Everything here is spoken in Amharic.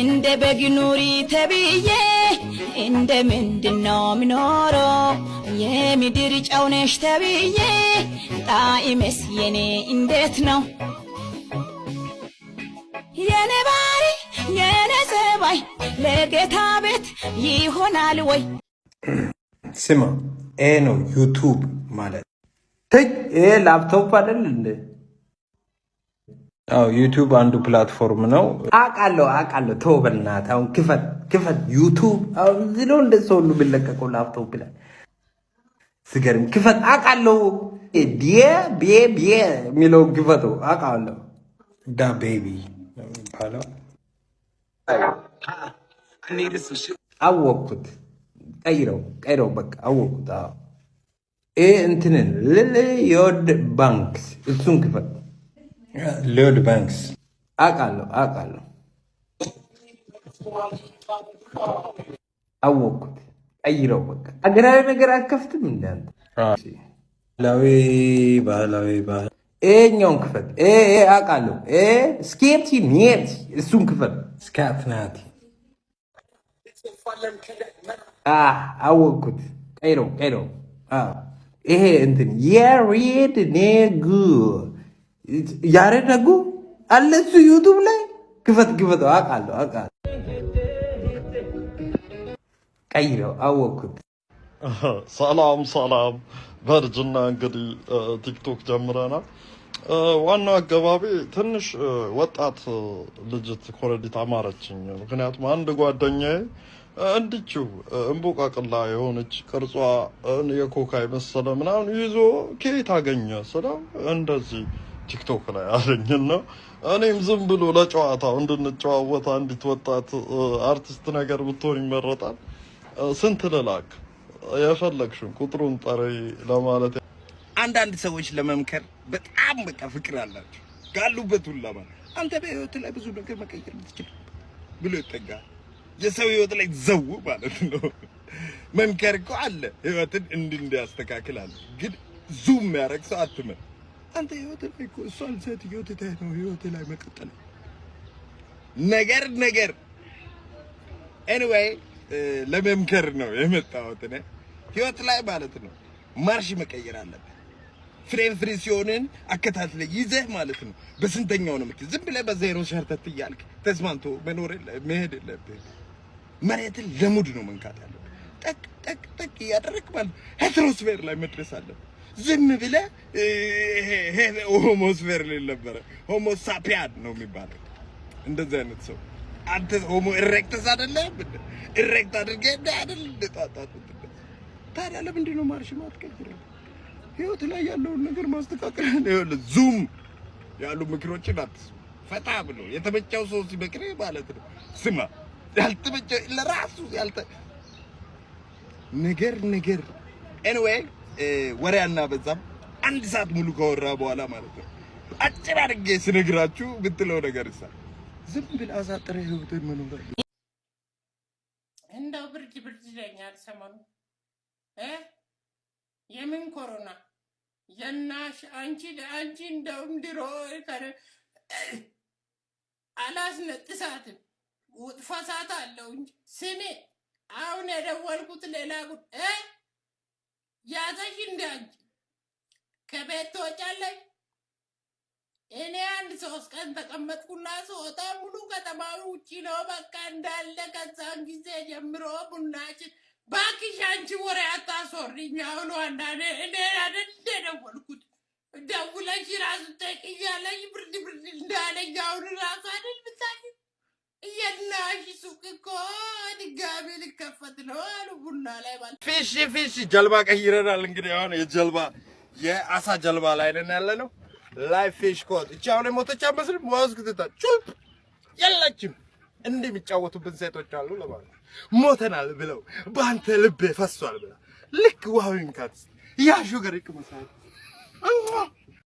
እንደ በግ ኑሪ ተብዬ እንደ ምንድነው ምኖረው የምድር ጨው ነሽ ተብዬ ጣዕምስ የኔ እንዴት ነው የኔ ባሪ የኔ ሰባይ ለጌታ ቤት ይሆናል ወይ ስማ ነው ዩቲዩብ ማለት ላፕቶፕ አይደል እንዴ ዩቲዩብ አንዱ ፕላትፎርም ነው አቃለው ተው በእናትህ አሁን ክፈት ዩቲዩብ አሁን ዝሎ እንደዚህ ሁሉ ቢለቀቀው ላፕቶፕ ላይ ስገርም ክፈት አቃለው ቢየ ሚለው ክፈቱ አቃለው ዳ ቤቢ ባለው አወኩት ቀይረው በቃ አወኩት እንትንን የወድ ባንክ እሱን ክፈት ሎድ ባንክስ አቃለው አወኩት ቀይረው በቃ አገራዊ ነገር አከፍትም እንዳንተ ባህላዊ እኛውን ክፈት አቃለው ስኬፕቲ ኒየት እሱን ክፈት ስካትናቲ አወኩት ቀይረው ይሄ እንትን የሬድ ኔጉ ያረደጉ አለሱ ዩቲዩብ ላይ ክፈት አቃለው ቀይረው አወኩት ሰላም በርጅና እንግዲህ ቲክቶክ ጀምረናል ዋናው አገባቢ ትንሽ ወጣት ልጅት ኮረዲት አማረችኝ ምክንያቱም አንድ ጓደኛዬ እንድችው እንቦቃቅላ የሆነች ቅርጿ የኮካ መሰለ ምናምን ይዞ ከየት አገኘ ስለው እንደዚህ ቲክቶክ ላይ አለኝና እኔም ዝም ብሎ ለጨዋታው እንድንጨዋወት አንዲት ወጣት አርቲስት ነገር ብትሆን ይመረጣል ስንት ልላክ የፈለግሽው ቁጥሩን ጠሪ ለማለት አንዳንድ ሰዎች ለመምከር በጣም በቃ ፍቅር አላቸው ጋሉበት ሁላ ማለት አንተ በህይወት ላይ ብዙ ነገር መቀየር የምትችል ብሎ ይጠጋል የሰው ህይወት ላይ ዘው ማለት ነው መምከር እኮ አለ ህይወትን እንዲያስተካክል አለ ግን ዙም ያረግ ሰው አትመን አንተ ህይወት ላይ እኮ እሷን ሰት ህይወት ነው ህይወት ላይ መቀጠል ነገር anyway ለመምከር ነው የመጣሁት እኔ ህይወት ላይ ማለት ነው ማርሽ መቀየር አለበት ፍሬ ሲሆንን አከታትለ ይዘህ ማለት ነው በስንተኛው ነው የምትይዝ ዝም ብለህ በዜሮ ሸርተት ይያልክ ተስማንቶ መኖር መሄድ የለብህ መሬትን ለሙድ ነው መንካት ያለብህ ጠቅ ያደረክ ማለት ሄትሮስፌር ላይ መድረስ አለብህ ዝም ብለህ ሆሞስፌር ላይ ነበር ሆሞ ሳፒያን ነው የሚባለው እንደዚህ አይነት ሰው አንተ ሆሞ ኢሬክተስ አይደለም ኢሬክት አድርገህ አይደል ተጣጣጥ ታዲያ ለምንድን ነው ማርሽ ማትቀይረው ህይወት ላይ ያለውን ነገር ማስተካከል ነው ዙም ያሉ ምክሮችን አትስማ ፈታ ብሎ የተመቸው ሰው ሲመክር ማለት ነው ስማ ያልተመቸው ለራሱ ነገር anyway ወሬያና በዛም አንድ ሰዓት ሙሉ ከወራ በኋላ ማለት ነው አጭር አድርጌ ስነግራችሁ ብትለው ነገር ይሳል ዝም ብለህ አሳጥረህ ህይወትን መኖር እንደው ብርድ ይለኛል ሰሞኑ የምን ኮሮና የናሽ አንቺ እንደውም ድሮ አላስነጥሳትም ውጥፋሳት አለው እንጂ ስሜ አሁን የደወልኩት ሌላ ጉድ ያዘሽ እንዳንቺ ከቤት ትወጫለሽ እኔ አንድ 3 ቀን ተቀመጥኩና ስወጣ ሙሉ ከተማው ውጪ ነው በቃ እንዳለ ከዛን ጊዜ ጀምሮ ቡናችን ባክሽ አንቺ ወሬ አታስወሪኝ አሁን አንዳንዴ እኔ አይደል ደወልኩት ደውለሽ ራሱ ጠይቂያለሽ ብርድ እንዳለኝ አሁን ራሱ አይደል ብታሽ የናሽ ሱቅ እኮ ድጋሚ ሊከፈት ነው አሉ ቡና ላይ ማለት ፊሽ ጀልባ ቀይረናል እንግዲህ አሁን የአሳ ጀልባ ላይ ነን ያለነው ላይፍ ፊሽ ኮት እቺ አሁን ሞተቻ መስልም ወስክተታ ጩልፕ የለችም እንደሚጫወቱብን ሴቶች አሉ ለማለት ሞተናል ብለው ባንተ ልብ ፈሷል ብላ ልክ ውሃውን ካት ያ ሹገር ይቅመሳል